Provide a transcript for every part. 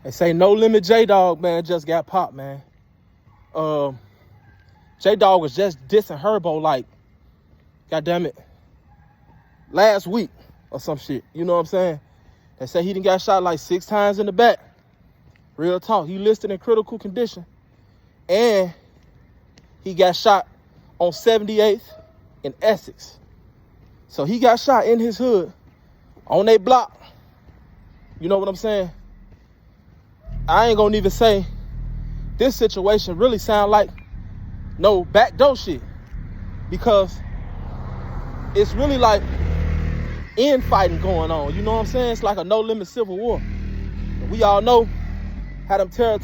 They say No Limit J-Dogg, man, just got popped, man. J-Dogg was just dissing Herbo like, goddamn it, last week or some shit. You know what I'm saying? They say he done got shot like 6 times in the back. Real talk. He listed in critical condition. And he got shot on 78th in Essex. So he got shot in his hood on a block. You know what I'm saying? I ain't gonna even say this situation really sound like no backdoor shit, because it's really like infighting going on. You know what I'm saying? It's like a no limit civil war. And we all know how them Terror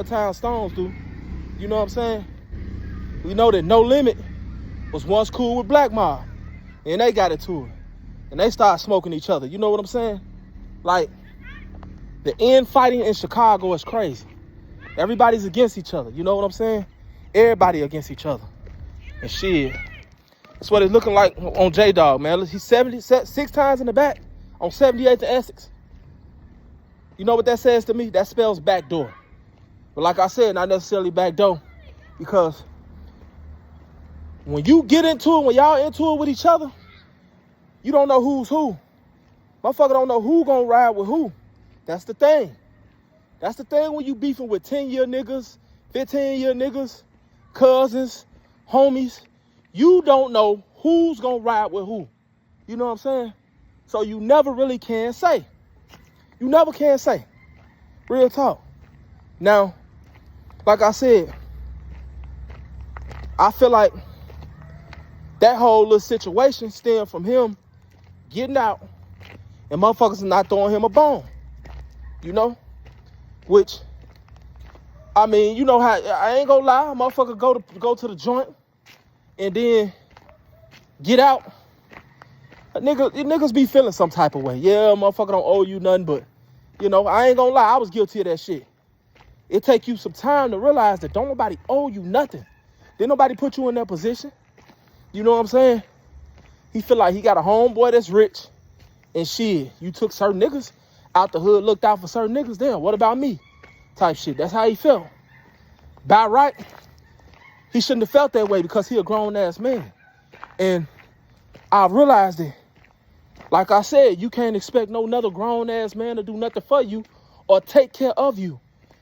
Town Stones do. You know what I'm saying? We know that No Limit was once cool with Black Mob, and they got into it, and they started smoking each other. You know what I'm saying? Like, the infighting in Chicago is crazy. Everybody's against each other. You know what I'm saying? Everybody against each other. And shit, that's what it's looking like on J-Dogg, man. He's 6 times in the back on 78th to Essex. You know what that says to me? That spells backdoor. But like I said, not necessarily backdoor, because when you get into it, when y'all into it with each other, you don't know who's who. Motherfucker don't know who gonna ride with who. That's the thing. That's the thing when you beefing with 10-year niggas, 15-year niggas, cousins, homies. You don't know who's gonna ride with who. You know what I'm saying? So you never really can say. You never can say. Real talk. Now, like I said, I feel like that whole little situation stemmed from him getting out and motherfuckers not throwing him a bone. You know? Which, I mean, you know how, I ain't gonna lie, a motherfucker go to the joint and then get out. Niggas be feeling some type of way. Yeah, motherfucker don't owe you nothing, but, you know, I ain't gonna lie, I was guilty of that shit. It take you some time to realize that don't nobody owe you nothing. Didn't nobody put you in that position. You know what I'm saying? He feel like he got a homeboy that's rich, and shit, you took certain niggas out the hood, looked out for certain niggas. Damn, what about me? Type shit. That's how he felt. By right, he shouldn't have felt that way, because he a grown-ass man. And I realized that, like I said, you can't expect no another grown-ass man to do nothing for you or take care of you.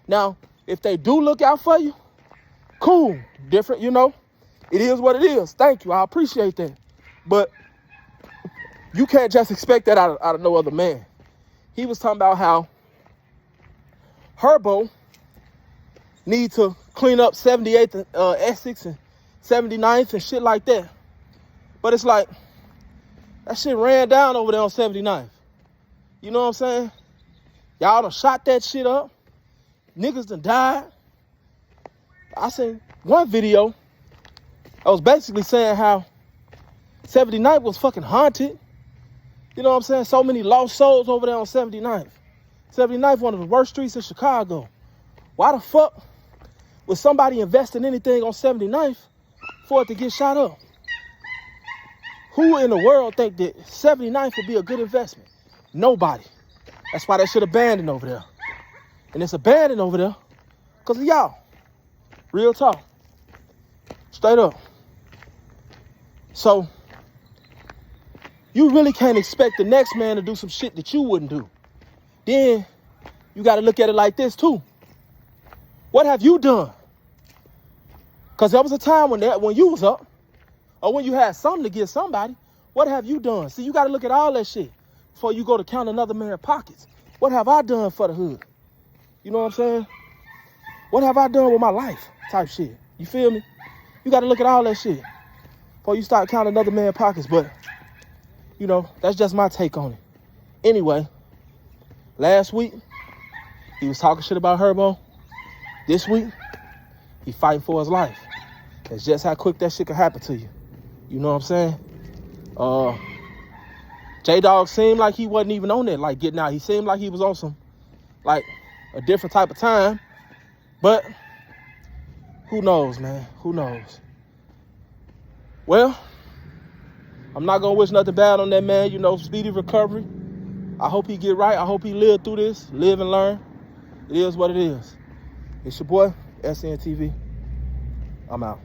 Now, if they do look out for you, cool. Different, you know. It is what it is. Thank you. I appreciate that. But you can't just expect that out of no other man. He was talking about how Herbo need to clean up 78th Essex and 79th and shit like that. But it's like, that shit ran down over there on 79th. You know what I'm saying? Y'all done shot that shit up. Niggas done died. I seen one video I was basically saying how 79th was fucking haunted. You know what I'm saying? So many lost souls over there on 79th. 79th, one of the worst streets in Chicago. Why the fuck would somebody invest in anything on 79th for it to get shot up? Who in the world think that 79th would be a good investment? Nobody. That's why that shit abandoned over there. And it's abandoned over there because of y'all. Real talk. Straight up. So, you really can't expect the next man to do some shit that you wouldn't do. Then, you got to look at it like this, too. What have you done? Because there was a time when you was up, or when you had something to give somebody. What have you done? See, you got to look at all that shit before you go to count another man's pockets. What have I done for the hood? You know what I'm saying? What have I done with my life? Type shit. You feel me? You got to look at all that shit before you start counting another man's pockets. But, you know, that's just my take on it. Anyway, last week, he was talking shit about Herbo. This week, he fighting for his life. That's just how quick that shit can happen to you. You know what I'm saying? J-Dogg seemed like he wasn't even on that, like, getting out. He seemed like he was on some, like, a different type of time. But who knows, man? Who knows? Well, I'm not going to wish nothing bad on that man. You know, speedy recovery. I hope he get right. I hope he live through this. Live and learn. It is what it is. It's your boy, SNTV. I'm out.